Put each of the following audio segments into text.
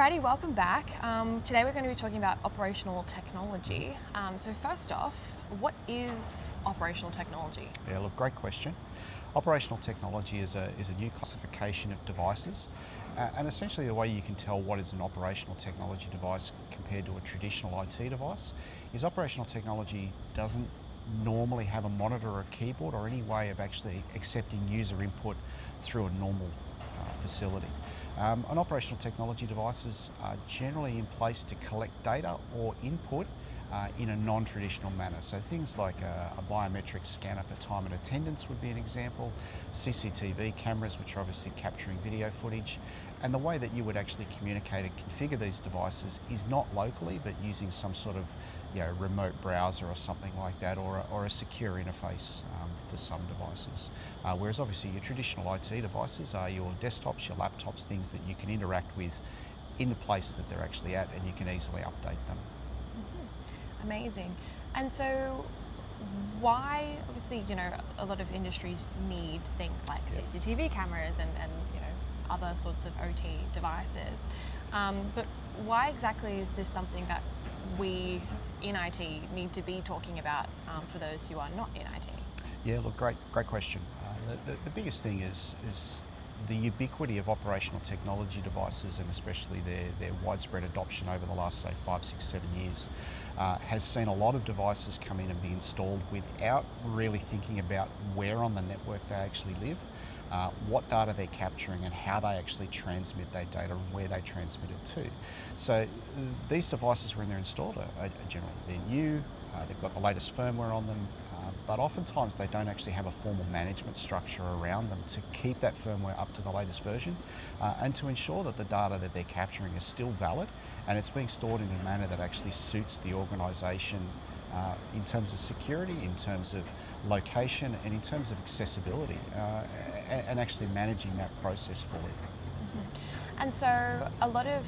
Alrighty, welcome back. Today we're going to be talking about operational technology. So first off, what is operational technology? Yeah, look, great question. Operational technology is a new classification of devices, and essentially the way you can tell what is an operational technology device compared to a traditional IT device is operational technology doesn't normally have a monitor or a keyboard or any way of actually accepting user input through a normal facility. And operational technology devices are generally in place to collect data or input in a non-traditional manner. So things like a biometric scanner for time and attendance would be an example, CCTV cameras, which are obviously capturing video footage, and the way that you would actually communicate and configure these devices is not locally, but using some sort of remote browser or something like that, or a secure interface for some devices. Whereas obviously your traditional IT devices are your desktops, your laptops, things that you can interact with in the place that they're actually at, and you can easily update them. Amazing. And so why, obviously, a lot of industries need things like CCTV cameras and other sorts of OT devices. But why exactly is this something that we in IT need to be talking about for those who are not in IT? Yeah, look, great question. The biggest thing is the ubiquity of operational technology devices, and especially their widespread adoption over the last, say, 5, 6, 7 years, has seen a lot of devices come in and be installed without really thinking about where on the network they actually live, what data they're capturing, and how they actually transmit their data and where they transmit it to. So these devices, when they're installed, are generally they're new, they've got the latest firmware on them, but oftentimes they don't actually have a formal management structure around them to keep that firmware up to the latest version and to ensure that the data that they're capturing is still valid and it's being stored in a manner that actually suits the organisation in terms of security, in terms of location, and in terms of accessibility, and actually managing that process for it. And so a lot of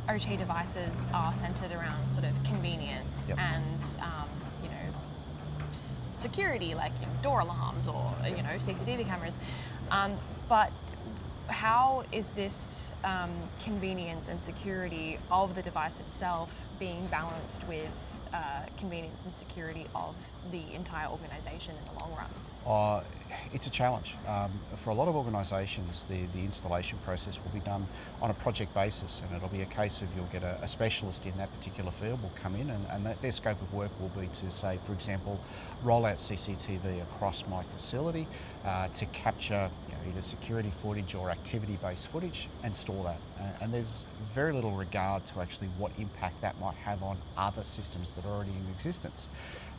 OT devices are centered around sort of convenience and security, like door alarms or CCTV cameras. But how is this convenience and security of the device itself being balanced with convenience and security of the entire organisation in the long run? It's a challenge. For a lot of organisations, the installation process will be done on a project basis, and it'll be a case of you'll get a specialist in that particular field will come in, and their scope of work will be to, say, for example, roll out CCTV across my facility to capture either security footage or activity-based footage and store that. And there's very little regard to actually what impact that might have on other systems that are already in existence.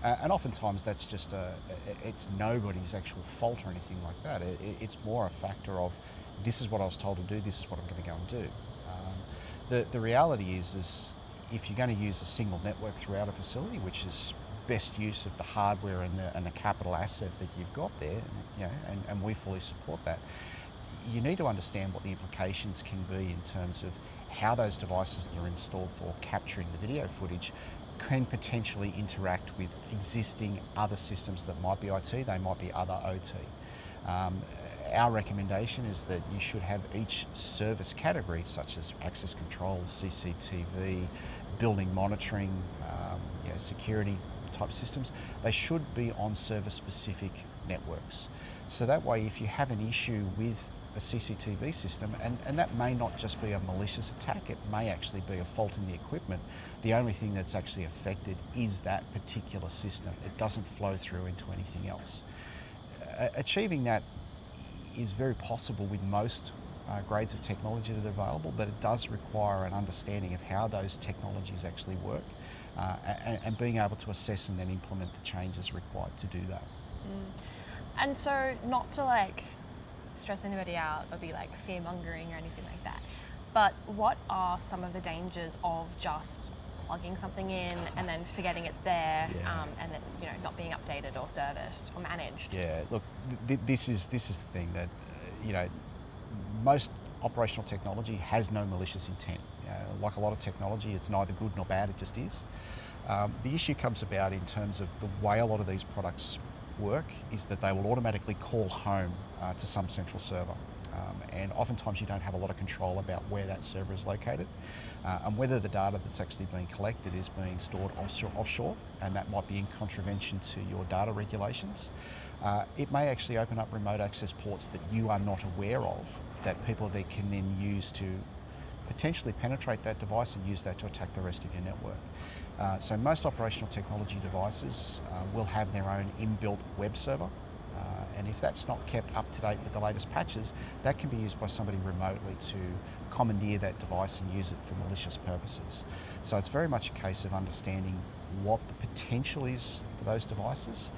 And oftentimes that's just it's nobody's actual fault or anything like that. It's more a factor of, this is what I was told to do, this is what I'm going to go and do. The reality is if you're going to use a single network throughout a facility, which is best use of the hardware and the capital asset that you've got there, and we fully support that, you need to understand what the implications can be in terms of how those devices that are installed for capturing the video footage can potentially interact with existing other systems that might be IT, they might be other OT. Our recommendation is that you should have each service category, such as access control, CCTV, building monitoring, security type systems, they should be on service-specific networks. So that way, if you have an issue with a CCTV system, and that may not just be a malicious attack, it may actually be a fault in the equipment, the only thing that's actually affected is that particular system. It doesn't flow through into anything else. Achieving that is very possible with most grades of technology that are available, but it does require an understanding of how those technologies actually work and being able to assess and then implement the changes required to do that. And so, not to stress anybody out or be fear mongering or anything like that, but what are some of the dangers of just plugging something in and then forgetting it's there, and then not being updated or serviced or managed? Yeah, look, this is the thing that most operational technology has no malicious intent. Like a lot of technology, it's neither good nor bad, it just is. The issue comes about in terms of the way a lot of these products work is that they will automatically call home to some central server. And oftentimes you don't have a lot of control about where that server is located and whether the data that's actually being collected is being stored offshore, and that might be in contravention to your data regulations. It may actually open up remote access ports that you are not aware of, that people there can then use to potentially penetrate that device and use that to attack the rest of your network. So most operational technology devices will have their own inbuilt web server. And if that's not kept up to date with the latest patches, that can be used by somebody remotely to commandeer that device and use it for malicious purposes. So it's very much a case of understanding what the potential is for those devices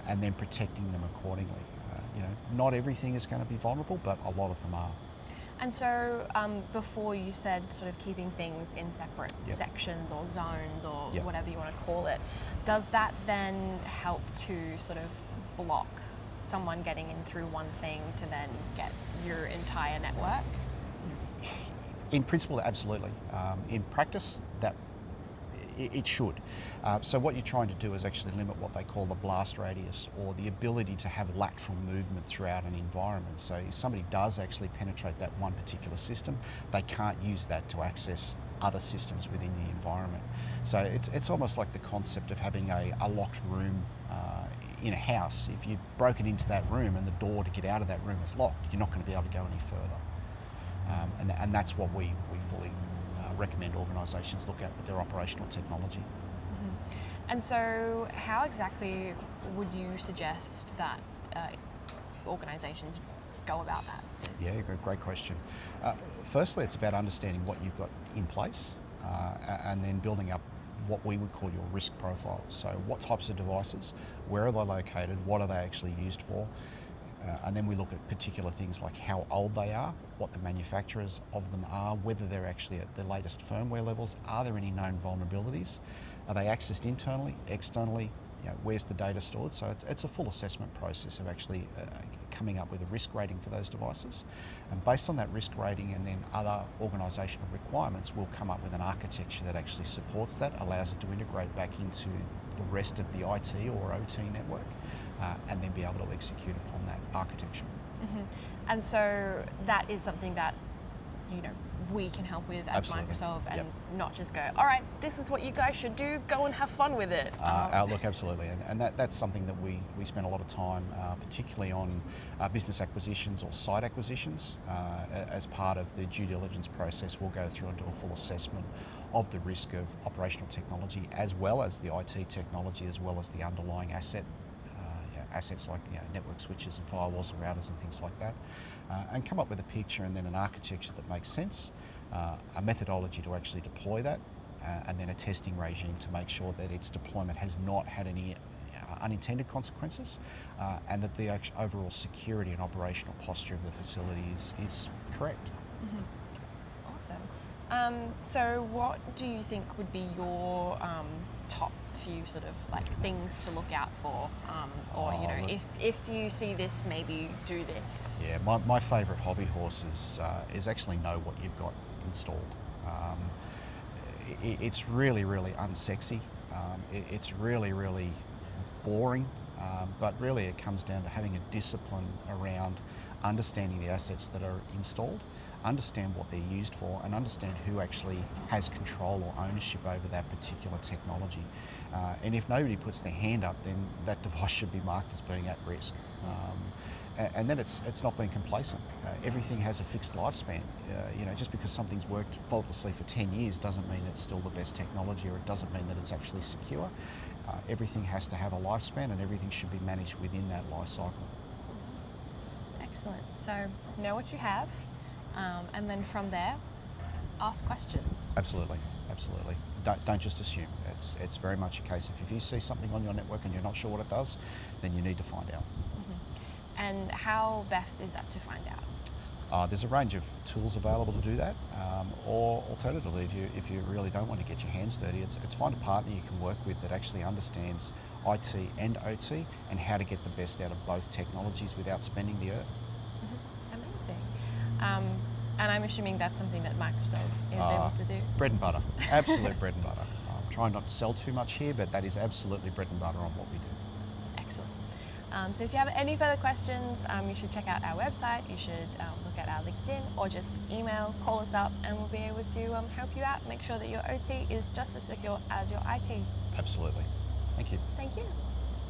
and then protecting them accordingly. Not everything is going to be vulnerable, but a lot of them are. And so before you said sort of keeping things in separate sections or zones or whatever you want to call it, does that then help to sort of block someone getting in through one thing to then get your entire network? In principle, absolutely. In practice, that it should. So what you're trying to do is actually limit what they call the blast radius, or the ability to have lateral movement throughout an environment. So if somebody does actually penetrate that one particular system, they can't use that to access other systems within the environment. So it's almost like the concept of having a locked room in a house. If you've broken into that room and the door to get out of that room is locked, you're not going to be able to go any further. And that's what we fully recommend organisations look at with their operational technology. Mm-hmm. And so how exactly would you suggest that organisations go about that? Yeah, great question. Firstly, it's about understanding what you've got in place and then building up what we would call your risk profile. So what types of devices, where are they located, what are they actually used for? And then we look at particular things like how old they are, what the manufacturers of them are, whether they're actually at the latest firmware levels, are there any known vulnerabilities, are they accessed internally, externally, where's the data stored? So it's a full assessment process of actually coming up with a risk rating for those devices. And based on that risk rating and then other organisational requirements, we'll come up with an architecture that actually supports that, allows it to integrate back into the rest of the IT or OT network, and then be able to execute upon that architecture. Mm-hmm. And so that is something that we can help with as Absolutely. Microsoft, and not just go, all right, this is what you guys should do, go and have fun with it. Look, absolutely, and that's something that we spend a lot of time, particularly on business acquisitions or site acquisitions. As part of the due diligence process, we'll go through and do a full assessment of the risk of operational technology, as well as the IT technology, as well as the underlying assets like network switches and firewalls and routers and things like that, and come up with a picture and then an architecture that makes sense, a methodology to actually deploy that, and then a testing regime to make sure that its deployment has not had any unintended consequences, and that the overall security and operational posture of the facility is correct. Mm-hmm. Awesome. So what do you think would be your top few sort of like things to look out for, or if you see this, maybe do this? Yeah, my favourite hobby horse is actually know what you've got installed. It's really unsexy. It's really boring, but really it comes down to having a discipline around understanding the assets that are installed, understand what they're used for, and understand who actually has control or ownership over that particular technology. And if nobody puts their hand up, then that device should be marked as being at risk. And then it's not being complacent. Everything has a fixed lifespan. Just because something's worked faultlessly for 10 years doesn't mean it's still the best technology, or it doesn't mean that it's actually secure. Everything has to have a lifespan, and everything should be managed within that life cycle. Excellent. So know what you have, and then from there, ask questions. Absolutely. Don't just assume. It's very much a case of, if you see something on your network and you're not sure what it does, then you need to find out. Mm-hmm. And how best is that to find out? There's a range of tools available to do that, or alternatively, if you really don't want to get your hands dirty, it's find a partner you can work with that actually understands IT and OT and how to get the best out of both technologies without spending the earth. Mm-hmm. Amazing. And I'm assuming that's something that Microsoft is able to do? Bread and butter, absolute bread and butter. I'm trying not to sell too much here, but that is absolutely bread and butter on what we do. Excellent. So if you have any further questions, you should check out our website, you should look at our LinkedIn, or just email, call us up, and we'll be able to help you out, make sure that your OT is just as secure as your IT. Absolutely. Thank you. Thank you.